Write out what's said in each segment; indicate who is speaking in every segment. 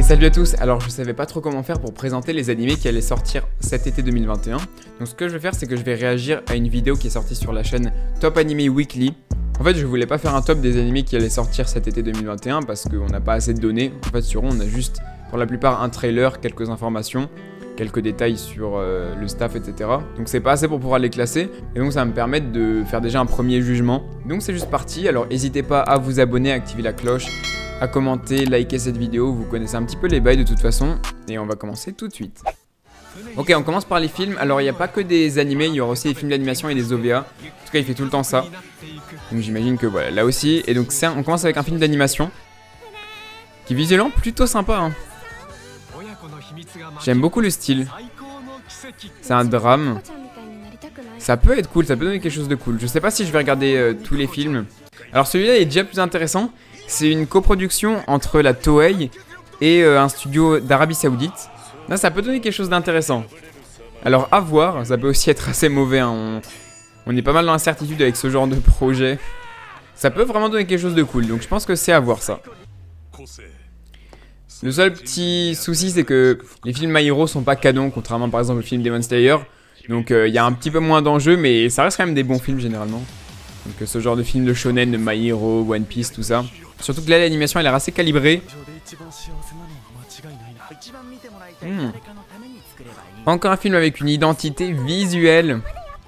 Speaker 1: salut à tous. Alors je savais pas trop comment faire pour présenter les animés qui allaient sortir cet été 2021. Donc ce que je vais faire, c'est que je vais réagir à une vidéo qui est sortie sur la chaîne Top Anime Weekly. En fait, je voulais pas faire un top des animés qui allaient sortir cet été 2021 parce qu'on n'a pas assez de données. En fait, sur on a juste pour la plupart un trailer, quelques informations, quelques détails sur le staff, etc. Donc c'est pas assez pour pouvoir les classer, et donc ça va me permettre de faire déjà un premier jugement. Donc c'est juste parti, alors n'hésitez pas à vous abonner, à activer la cloche, à commenter, liker cette vidéo, vous connaissez un petit peu les bails de toute façon, et on va commencer tout de suite. Ok, on commence par les films. Alors il n'y a pas que des animés, il y aura aussi des films d'animation et des OVA. En tout cas il fait tout le temps ça. Donc j'imagine que voilà, là aussi. Et donc on commence avec un film d'animation qui est visuellement plutôt sympa, hein. J'aime beaucoup le style. C'est un drame. Ça peut être cool, ça peut donner quelque chose de cool. Je sais pas si je vais regarder tous les films. Alors celui-là est déjà plus intéressant. C'est une coproduction entre la Toei et un studio d'Arabie Saoudite. Là, ça peut donner quelque chose d'intéressant. Alors à voir, ça peut aussi être assez mauvais, hein. On est pas mal dans l'incertitude avec ce genre de projet. Ça peut vraiment donner quelque chose de cool, donc je pense que c'est à voir ça. Le seul petit souci, c'est que les films My Hero sont pas canons, contrairement par exemple au film Demon Slayer. Donc il y a un petit peu moins d'enjeux, mais ça reste quand même des bons films généralement. Donc ce genre de film de shonen, de My Hero, One Piece, tout ça. Surtout que là l'animation elle est assez calibrée. Encore un film avec une identité visuelle.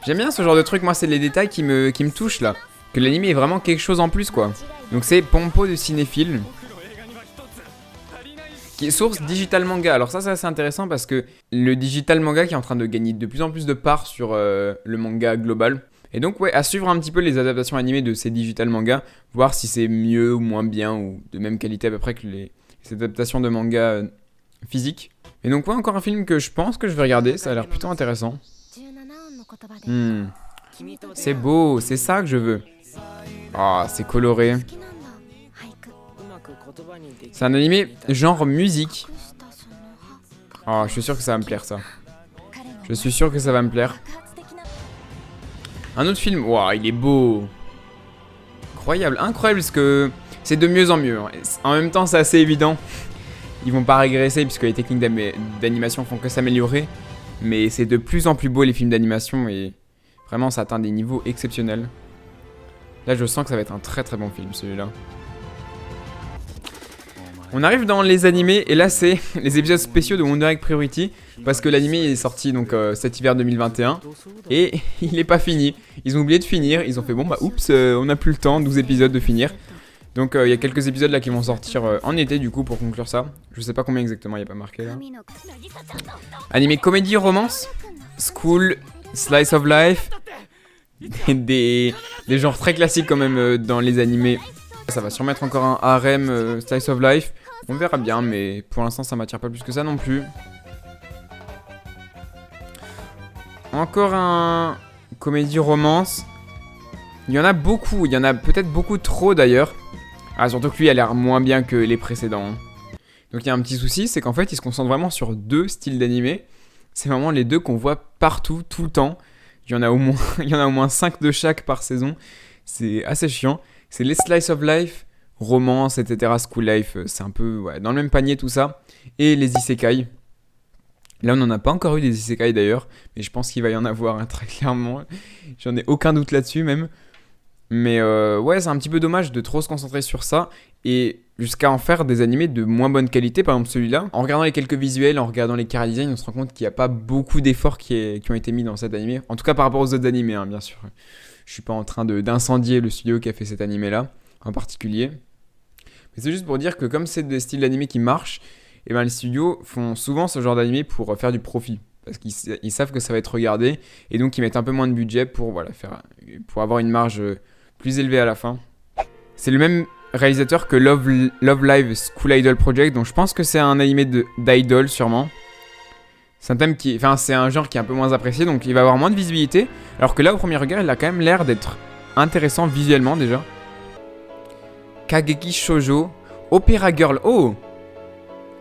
Speaker 1: J'aime bien ce genre de truc, moi c'est les détails qui me touchent là. Que l'anime est vraiment quelque chose en plus quoi. Donc c'est Pompo de Cinéphile, qui est source Digital Manga. Alors ça c'est assez intéressant parce que le Digital Manga qui est en train de gagner de plus en plus de parts sur le manga global. Et donc ouais, à suivre un petit peu les adaptations animées de ces Digital Manga, voir si c'est mieux ou moins bien ou de même qualité à peu près que les adaptations de manga physiques. Et donc ouais, encore un film que je pense que je vais regarder, ça a l'air plutôt intéressant. C'est beau, c'est ça que je veux. Ah, c'est coloré. C'est un animé genre musique. Ah, je suis sûr que ça va me plaire ça. Je suis sûr que ça va me plaire. Un autre film, waouh, il est beau. Incroyable, incroyable parce que c'est de mieux en mieux. En même temps, c'est assez évident. Ils vont pas régresser puisque les techniques d'animation font que s'améliorer. Mais c'est de plus en plus beau les films d'animation et vraiment ça atteint des niveaux exceptionnels. Là, je sens que ça va être un très très bon film celui-là. On arrive dans les animés et là c'est les épisodes spéciaux de Wonder Egg Priority parce que l'animé est sorti donc cet hiver 2021 et il est pas fini. Ils ont oublié de finir, ils ont fait bon bah oups, on a plus le temps, 12 épisodes de finir. Donc il y a quelques épisodes là qui vont sortir en été du coup pour conclure ça. Je sais pas combien exactement, il n'y a pas marqué là. Animé comédie romance, school, slice of life, des genres très classiques quand même dans les animés. Ça va sûrement être encore un harem slice of life. On verra bien, mais pour l'instant ça m'attire pas plus que ça non plus. Encore un comédie romance. Il y en a beaucoup, il y en a peut-être beaucoup trop d'ailleurs. Ah, surtout que lui a l'air moins bien que les précédents. Donc il y a un petit souci, c'est qu'en fait il se concentre vraiment sur deux styles d'animé. C'est vraiment les deux qu'on voit partout, tout le temps. Il y en a au moins 5 de chaque par saison. C'est assez chiant. C'est les slice of life, romance, etc., school life, c'est un peu dans le même panier tout ça. Et les isekai. Là on n'en a pas encore eu des isekai d'ailleurs, mais je pense qu'il va y en avoir très clairement. J'en ai aucun doute là-dessus même. Mais ouais, c'est un petit peu dommage de trop se concentrer sur ça et jusqu'à en faire des animés de moins bonne qualité, par exemple celui-là. En regardant les quelques visuels, en regardant les chara design, on se rend compte qu'il n'y a pas beaucoup d'efforts qui ont été mis dans cet animé. En tout cas par rapport aux autres animés, hein, bien sûr. Je suis pas en train d'incendier le studio qui a fait cet animé-là, en particulier. Mais c'est juste pour dire que comme c'est des styles d'animé qui marchent, et ben les studios font souvent ce genre d'animé pour faire du profit. Parce qu'ils savent que ça va être regardé, et donc ils mettent un peu moins de budget pour pour avoir une marge plus élevée à la fin. C'est le même réalisateur que Love Live School Idol Project, donc je pense que c'est un animé d'idol sûrement. C'est un thème c'est un genre qui est un peu moins apprécié, donc il va avoir moins de visibilité. Alors que là, au premier regard, il a quand même l'air d'être intéressant visuellement déjà. Kageki Shoujo, Opera Girl. Oh!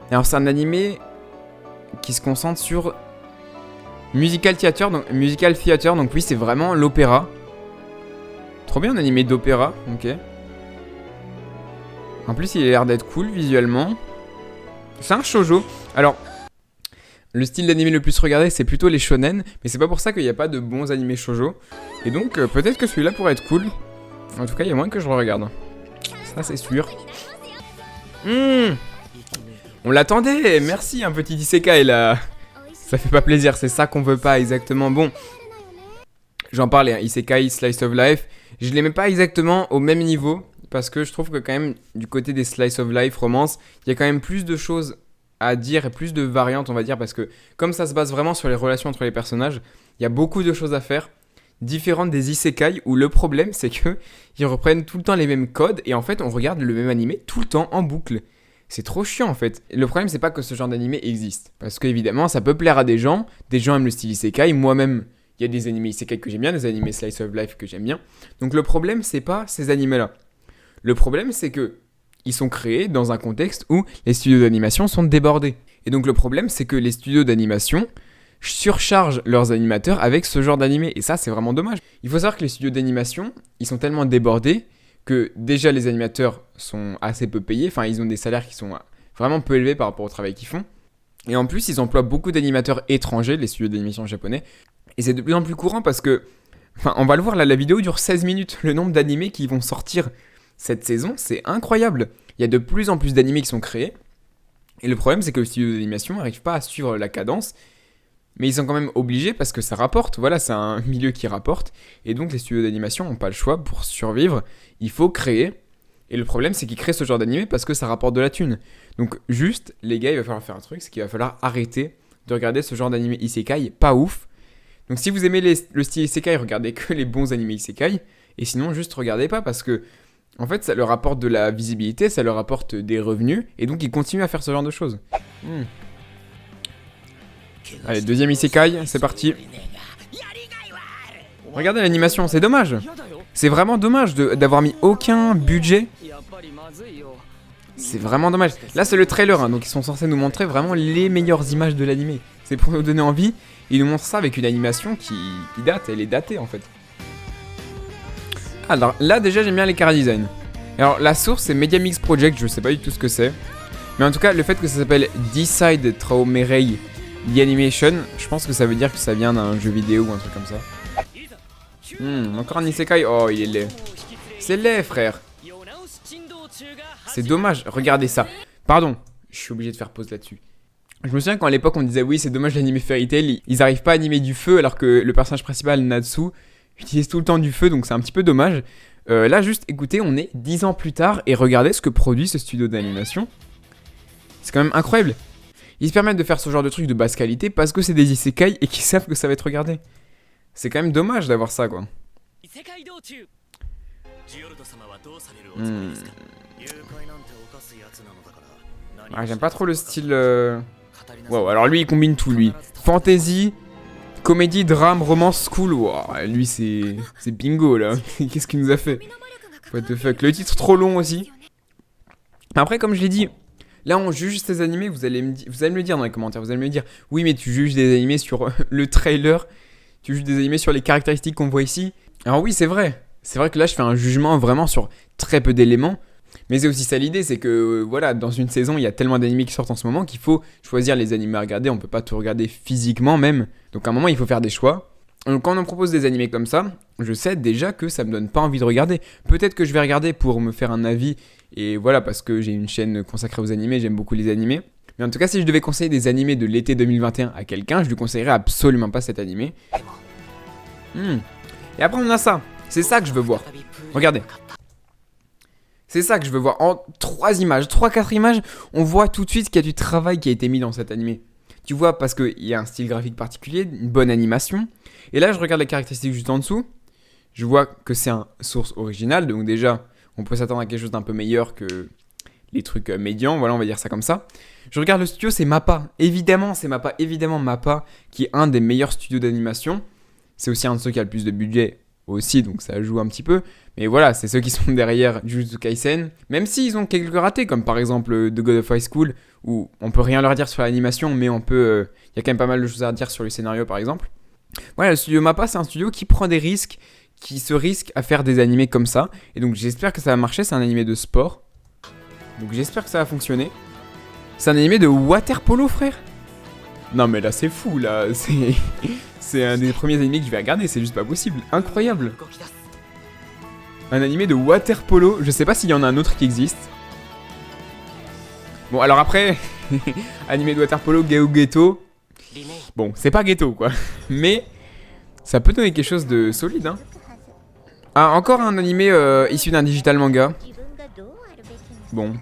Speaker 1: Alors c'est un animé qui se concentre sur musical theater, donc oui, c'est vraiment l'opéra. Trop bien un animé d'opéra, ok. En plus, il a l'air d'être cool visuellement. C'est un shoujo. Alors, le style d'anime le plus regardé, c'est plutôt les shonen, mais c'est pas pour ça qu'il n'y a pas de bons animés shoujo. Et donc, peut-être que celui-là pourrait être cool. En tout cas, il y a moins que je le regarde. Ça, c'est sûr. On l'attendait. Merci, un petit isekai là. Ça fait pas plaisir, c'est ça qu'on veut pas exactement. Bon, j'en parlais, hein, isekai, slice of life. Je les mets pas exactement au même niveau, parce que je trouve que quand même, du côté des slice of life romance, il y a quand même plus de choses à dire et plus de variantes, on va dire, parce que comme ça se base vraiment sur les relations entre les personnages, il y a beaucoup de choses à faire, différentes des isekai, où le problème, c'est que ils reprennent tout le temps les mêmes codes, et en fait, on regarde le même animé tout le temps en boucle. C'est trop chiant en fait. Le problème, c'est pas que ce genre d'animé existe. Parce qu'évidemment, ça peut plaire à des gens aiment le style isekai. Moi-même, il y a des animés isekai que j'aime bien, des animés slice of life que j'aime bien. Donc le problème, c'est pas ces animés-là. Le problème, c'est que ils sont créés dans un contexte où les studios d'animation sont débordés. Et donc le problème, c'est que les studios d'animation surchargent leurs animateurs avec ce genre d'animé. Et ça, c'est vraiment dommage. Il faut savoir que les studios d'animation, ils sont tellement débordés que déjà les animateurs sont assez peu payés, enfin ils ont des salaires qui sont vraiment peu élevés par rapport au travail qu'ils font. Et en plus, ils emploient beaucoup d'animateurs étrangers, les studios d'animation japonais. Et c'est de plus en plus courant parce que, enfin on va le voir là, la vidéo dure 16 minutes. Le nombre d'animés qui vont sortir cette saison, c'est incroyable. Il y a de plus en plus d'animés qui sont créés. Et le problème, c'est que le studio d'animation n'arrive pas à suivre la cadence. Mais ils sont quand même obligés parce que ça rapporte. Voilà, c'est un milieu qui rapporte. Et donc les studios d'animation n'ont pas le choix pour survivre. Il faut créer. Et le problème, c'est qu'ils créent ce genre d'animé parce que ça rapporte de la thune. Donc juste, les gars, il va falloir faire un truc. C'est qu'il va falloir arrêter de regarder ce genre d'animé isekai. Pas ouf. Donc si vous aimez le style isekai, regardez que les bons animés isekai. Et sinon, juste regardez pas parce que, en fait, ça leur apporte de la visibilité, ça leur apporte des revenus. Et donc ils continuent à faire ce genre de choses. Allez, deuxième isekai, c'est parti. Regardez l'animation, c'est dommage. C'est vraiment dommage d'avoir mis aucun budget. C'est vraiment dommage. Là, c'est le trailer, hein, donc ils sont censés nous montrer vraiment les meilleures images de l'animé. C'est pour nous donner envie. Ils nous montrent ça avec une animation qui date, elle est datée en fait. Alors là, déjà, j'aime bien les chara-design. Alors, la source, c'est Media Mix Project, je sais pas du tout ce que c'est. Mais en tout cas, le fait que ça s'appelle Decide Traomerei The Animation, je pense que ça veut dire que ça vient d'un jeu vidéo ou un truc comme ça. Encore un isekai. Oh, il est laid. C'est laid, frère. C'est dommage. Regardez ça. Pardon, je suis obligé de faire pause là-dessus. Je me souviens quand à l'époque on disait oui, c'est dommage l'anime Fairy Tail, ils arrivent pas à animer du feu alors que le personnage principal, Natsu, utilise tout le temps du feu, donc c'est un petit peu dommage. Là, juste écoutez, on est 10 ans plus tard et regardez ce que produit ce studio d'animation. C'est quand même incroyable. Ils se permettent de faire ce genre de trucs de basse qualité parce que c'est des isekai et qu'ils savent que ça va être regardé. C'est quand même dommage d'avoir ça, quoi. Ah, j'aime pas trop le style... Wow, alors lui, il combine tout, lui. Fantasy, comédie, drame, romance, school. Wow, lui, c'est bingo, là. Qu'est-ce qu'il nous a fait? What the fuck. Le titre trop long aussi. Après, comme je l'ai dit... Là, on juge ces animés, vous allez me le dire dans les commentaires, vous allez me dire, oui, mais tu juges des animés sur le trailer, tu juges des animés sur les caractéristiques qu'on voit ici. Alors oui, c'est vrai que là, je fais un jugement vraiment sur très peu d'éléments, mais c'est aussi ça l'idée, c'est que, voilà, dans une saison, il y a tellement d'animés qui sortent en ce moment qu'il faut choisir les animés à regarder, on peut pas tout regarder physiquement même, donc à un moment, il faut faire des choix. Donc quand on me propose des animés comme ça, je sais déjà que ça me donne pas envie de regarder. Peut-être que je vais regarder pour me faire un avis, et voilà, parce que j'ai une chaîne consacrée aux animés, j'aime beaucoup les animés. Mais en tout cas, si je devais conseiller des animés de l'été 2021 à quelqu'un, je lui conseillerais absolument pas cet animé. Et après on a ça, c'est ça que je veux voir. Regardez. C'est ça que je veux voir. En 3-4 images, on voit tout de suite qu'il y a du travail qui a été mis dans cet animé. Tu vois, parce qu'il y a un style graphique particulier, une bonne animation. Et là, je regarde les caractéristiques juste en dessous. Je vois que c'est un source originale, donc déjà, on peut s'attendre à quelque chose d'un peu meilleur que les trucs médians, voilà, on va dire ça comme ça. Je regarde le studio, c'est Mappa. Évidemment, c'est Mappa. Évidemment, Mappa, qui est un des meilleurs studios d'animation. C'est aussi un de ceux qui a le plus de budget aussi, donc ça joue un petit peu. Mais voilà, c'est ceux qui sont derrière Jujutsu Kaisen. Même s'ils ont quelques ratés, comme par exemple The God of High School, où on peut rien leur dire sur l'animation, mais on peut... y a quand même pas mal de choses à dire sur le scénario, par exemple. Voilà, le studio Mappa, c'est un studio qui prend des risques, qui se risque à faire des animés comme ça. Et donc j'espère que ça va marcher, c'est un animé de sport. Donc j'espère que ça va fonctionner. C'est un animé de water polo, frère. Non mais là c'est fou là, c'est un des premiers animés que je vais regarder, c'est juste pas possible, incroyable. Un animé de water polo, je sais pas s'il y en a un autre qui existe. Bon alors après, animé de water polo, Gao Ghetto. Bon, c'est pas ghetto quoi, mais ça peut donner quelque chose de solide hein. Ah, encore un animé issu d'un digital manga. Bon.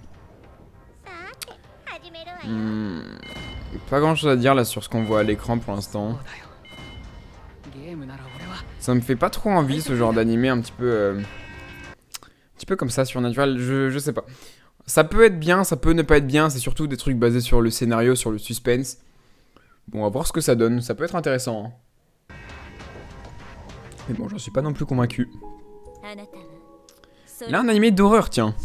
Speaker 1: Pas grand chose à dire là sur ce qu'on voit à l'écran pour l'instant. Ça me fait pas trop envie ce genre d'animé un petit peu comme ça Supernatural, je sais pas. Ça peut être bien, ça peut ne pas être bien, c'est surtout des trucs basés sur le scénario, sur le suspense. Bon, on va voir ce que ça donne, ça peut être intéressant. Hein. Mais bon, j'en suis pas non plus convaincu. Là, un animé d'horreur, tiens.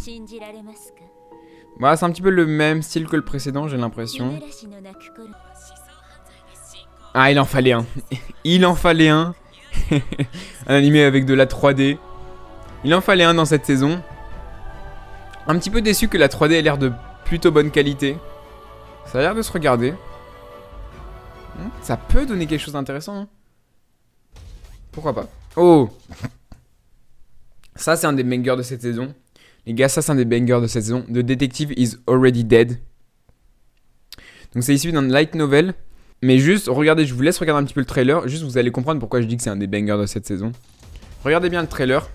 Speaker 1: Bah, c'est un petit peu le même style que le précédent, j'ai l'impression. Ah, il en fallait un. Il en fallait un. Un animé avec de la 3D. Il en fallait un dans cette saison. Un petit peu déçu que la 3D ait l'air de plutôt bonne qualité. Ça a l'air de se regarder. Ça peut donner quelque chose d'intéressant. Hein. Pourquoi pas. Oh! Ça, c'est un des bangers de cette saison. Les gars, ça, c'est un des bangers de cette saison. The Detective is Already Dead. Donc, c'est issu d'un light novel. Mais juste, regardez, je vous laisse regarder un petit peu le trailer. Juste, vous allez comprendre pourquoi je dis que c'est un des bangers de cette saison. Regardez bien le trailer.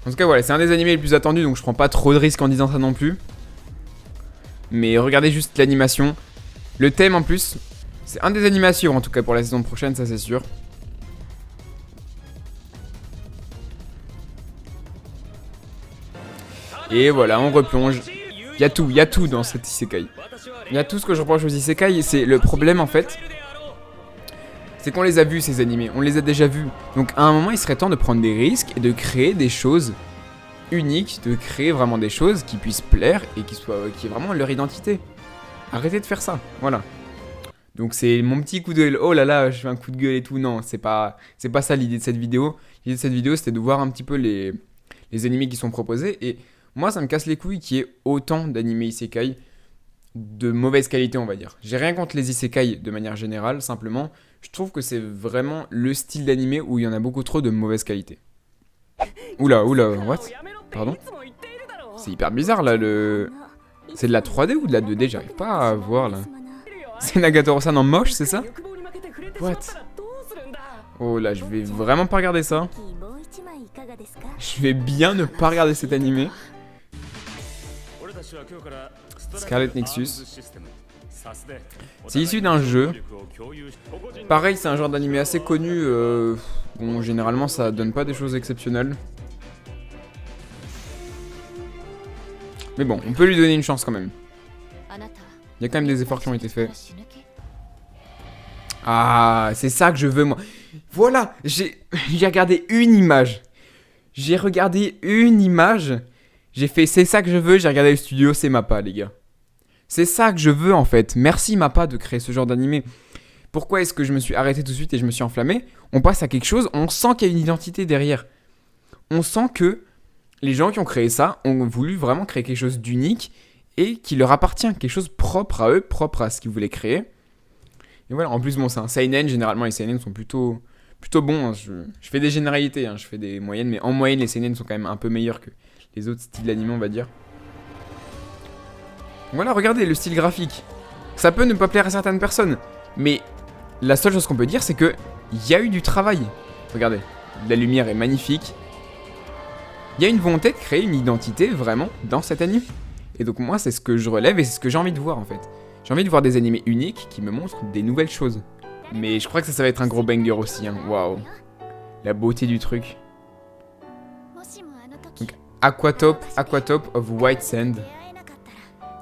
Speaker 1: En tout cas, voilà, c'est un des animés les plus attendus. Donc, je prends pas trop de risques en disant ça non plus. Mais regardez juste l'animation. Le thème, en plus, c'est un des animés à suivre, en tout cas, pour la saison prochaine, ça, c'est sûr. Et voilà, on replonge. Il y a tout dans cet isekai. Il y a tout ce que je reproche aux isekai. C'est le problème en fait. C'est qu'on les a vus ces animés. On les a déjà vus. Donc à un moment, il serait temps de prendre des risques et de créer des choses uniques. De créer vraiment des choses qui puissent plaire et qui aient vraiment leur identité. Arrêtez de faire ça. Voilà. Donc c'est mon petit coup de gueule. Oh là là, je fais un coup de gueule et tout. Non, c'est pas ça l'idée de cette vidéo. L'idée de cette vidéo, c'était de voir un petit peu les animés qui sont proposés. Et moi, ça me casse les couilles qu'il y ait autant d'animés isekai de mauvaise qualité, on va dire. J'ai rien contre les isekai de manière générale, simplement, je trouve que c'est vraiment le style d'animé où il y en a beaucoup trop de mauvaise qualité. Oula, what? Pardon? C'est hyper bizarre là, c'est de la 3D ou de la 2D? J'arrive pas à voir là. C'est Nagatoro-san en moche, c'est ça? What? Oh là, je vais vraiment pas regarder ça. Je vais bien ne pas regarder cet animé. Scarlet Nexus. C'est issu d'un jeu. Pareil, c'est un genre d'animé assez connu. Bon, généralement, ça donne pas des choses exceptionnelles. Mais bon, on peut lui donner une chance quand même. Il y a quand même des efforts qui ont été faits. Ah, c'est ça que je veux, moi. Voilà, j'ai regardé une image. J'ai regardé une image. J'ai fait, c'est ça que je veux. J'ai regardé le studio, c'est Mappa, les gars. C'est ça que je veux, en fait. Merci, Mappa, de créer ce genre d'animé. Pourquoi est-ce que je me suis arrêté tout de suite et je me suis enflammé? On passe à quelque chose, on sent qu'il y a une identité derrière. On sent que les gens qui ont créé ça ont voulu vraiment créer quelque chose d'unique et qui leur appartient. Quelque chose propre à eux, propre à ce qu'ils voulaient créer. Et voilà, en plus, bon, c'est un seinen. Généralement, les seinen sont plutôt bons. Hein. Je fais des généralités, hein. Je fais des moyennes. Mais en moyenne, les seinen sont quand même un peu meilleurs que les autres styles d'anime, on va dire. Voilà, regardez le style graphique. Ça peut ne pas plaire à certaines personnes. Mais la seule chose qu'on peut dire, c'est qu'il y a eu du travail. Regardez, la lumière est magnifique. Il y a une volonté de créer une identité vraiment dans cet anime. Et donc moi, c'est ce que je relève et c'est ce que j'ai envie de voir en fait. J'ai envie de voir des animés uniques qui me montrent des nouvelles choses. Mais je crois que ça va être un gros banger aussi, hein. Waouh. La beauté du truc. Donc, Aquatop of White Sand.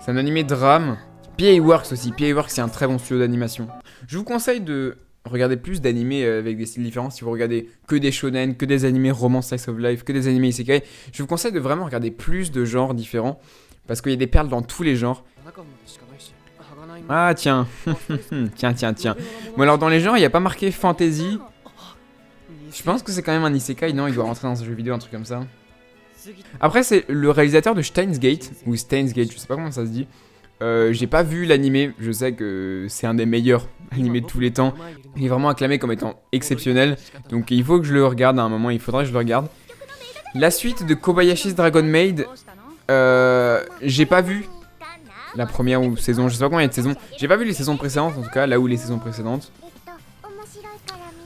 Speaker 1: C'est un animé drame. PA Works aussi. PA Works, c'est un très bon studio d'animation. Je vous conseille de regarder plus d'animés avec des styles différents. Si vous regardez que des shonen, que des animés romance slice of life, que des animés isekai, je vous conseille de vraiment regarder plus de genres différents. Parce qu'il y a des perles dans tous les genres. Ah tiens. tiens. Bon alors dans les genres, il n'y a pas marqué fantasy. Je pense que c'est quand même un isekai, non? Il doit rentrer dans un jeu vidéo, un truc comme ça. Après, c'est le réalisateur de Steins Gate, ou Steins Gate, je sais pas comment ça se dit. J'ai pas vu l'animé, je sais que c'est un des meilleurs animés de tous les temps. Il est vraiment acclamé comme étant exceptionnel, donc il faut que je le regarde à un moment, il faudra que je le regarde. La suite de Kobayashi's Dragon Maid, j'ai pas vu la première saison, je sais pas combien il y a de saisons. J'ai pas vu les saisons précédentes, en tout cas, là où les saisons précédentes.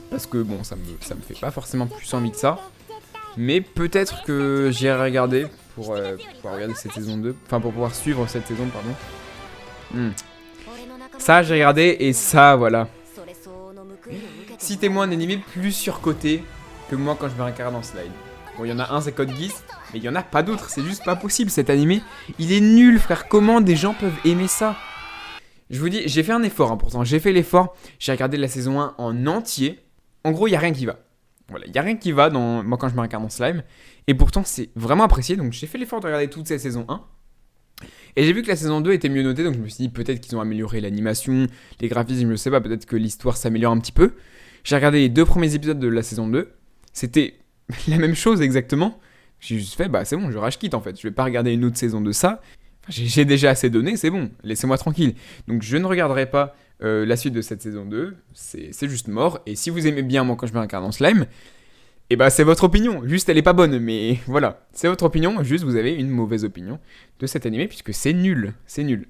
Speaker 1: Parce que bon, ça me fait pas forcément plus envie que ça. Mais peut-être que j'irai regarder pour pouvoir regarder cette saison 2. Enfin, pour pouvoir suivre cette saison, pardon. Ça, j'ai regardé et ça, voilà. Citez-moi un animé plus surcoté que moi quand je me réincarne dans Slide. Bon, il y en a un, c'est Code Geass, mais il y en a pas d'autres. C'est juste pas possible, cet animé. Il est nul, frère. Comment des gens peuvent aimer ça? Je vous dis, j'ai fait un effort, hein, pourtant. J'ai fait l'effort. J'ai regardé la saison 1 en entier. En gros, il n'y a rien qui va. Voilà, il n'y a rien qui va dans moi quand je me réincarne en slime. Et pourtant, c'est vraiment apprécié. Donc, j'ai fait l'effort de regarder toute cette saison 1. Et j'ai vu que la saison 2 était mieux notée. Donc, je me suis dit, peut-être qu'ils ont amélioré l'animation, les graphismes, je sais pas. Peut-être que l'histoire s'améliore un petit peu. J'ai regardé les 2 premiers épisodes de la saison 2. C'était la même chose exactement. J'ai juste fait, bah c'est bon, je rage quitte en fait. Je vais pas regarder une autre saison de ça. Enfin, j'ai déjà assez donné, c'est bon. Laissez-moi tranquille. Donc, je ne regarderai pas la suite de cette saison 2, c'est juste mort. Et si vous aimez bien moi quand je me réincarne en slime, et bah c'est votre opinion. Juste elle est pas bonne, mais voilà, c'est votre opinion. Juste vous avez une mauvaise opinion de cet animé puisque c'est nul, c'est nul.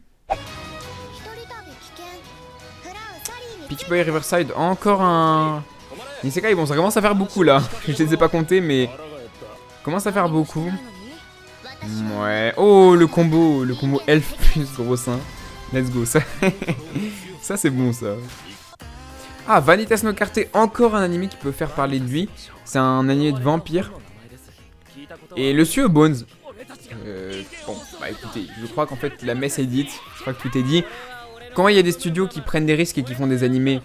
Speaker 1: Peach Boy Riverside, encore un Isekai. Bon, ça commence à faire beaucoup là. Je les ai pas comptés, mais commence à faire beaucoup. Ouais. Oh le combo elf plus gros sein. Let's go ça. Ça c'est bon ça. Ah, Vanitas no Carte, encore un anime qui peut faire parler de lui. C'est un anime de vampire. Et le Suo Bones. Bon, bah écoutez, je crois qu'en fait la messe est dite. Je crois que tout est dit. Quand il y a des studios qui prennent des risques et qui font des animés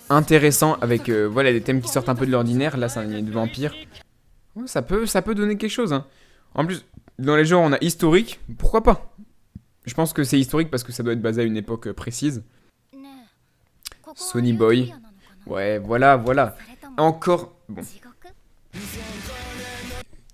Speaker 1: intéressants avec voilà, des thèmes qui sortent un peu de l'ordinaire, là c'est un anime de vampire. Ouais, ça peut donner quelque chose. Hein. En plus, dans les genres on a historique, pourquoi pas? Je pense que c'est historique parce que ça doit être basé à une époque précise. Sonny Boy. Ouais, voilà. Encore... Bon.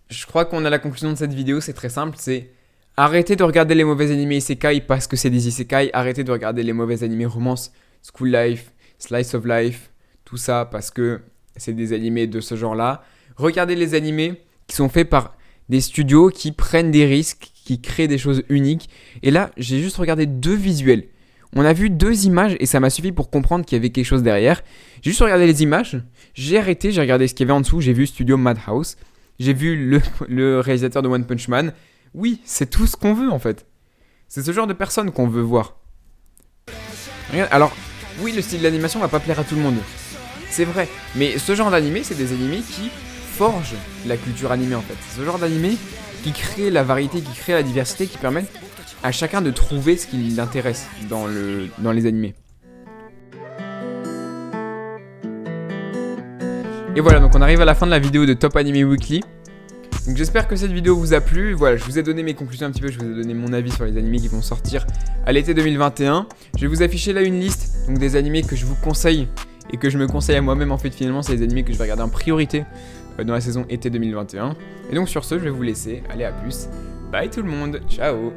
Speaker 1: Je crois qu'on a la conclusion de cette vidéo, c'est très simple, c'est... Arrêtez de regarder les mauvais animés isekai parce que c'est des isekai. Arrêtez de regarder les mauvais animés romance, school life, slice of life, tout ça parce que c'est des animés de ce genre-là. Regardez les animés qui sont faits par des studios qui prennent des risques, qui créent des choses uniques. Et là, j'ai juste regardé 2 visuels. On a vu 2 images et ça m'a suffi pour comprendre qu'il y avait quelque chose derrière. J'ai juste regardé les images, j'ai arrêté, j'ai regardé ce qu'il y avait en dessous, j'ai vu Studio Madhouse, j'ai vu le réalisateur de One Punch Man. Oui, c'est tout ce qu'on veut en fait. C'est ce genre de personnes qu'on veut voir. Regarde, alors, oui, le style d'animation va pas plaire à tout le monde. C'est vrai, mais ce genre d'animé, c'est des animés qui forgent la culture animée en fait. C'est ce genre d'animé qui crée la variété, qui crée la diversité, qui permet à chacun de trouver ce qui l'intéresse dans les animés. Et voilà, donc on arrive à la fin de la vidéo de Top Anime Weekly. Donc j'espère que cette vidéo vous a plu. Voilà, je vous ai donné mes conclusions un petit peu, je vous ai donné mon avis sur les animés qui vont sortir à l'été 2021. Je vais vous afficher là une liste donc des animés que je vous conseille et que je me conseille à moi-même en fait finalement. C'est les animés que je vais regarder en priorité dans la saison été 2021. Et donc sur ce, je vais vous laisser. Allez, à plus. Bye tout le monde, ciao.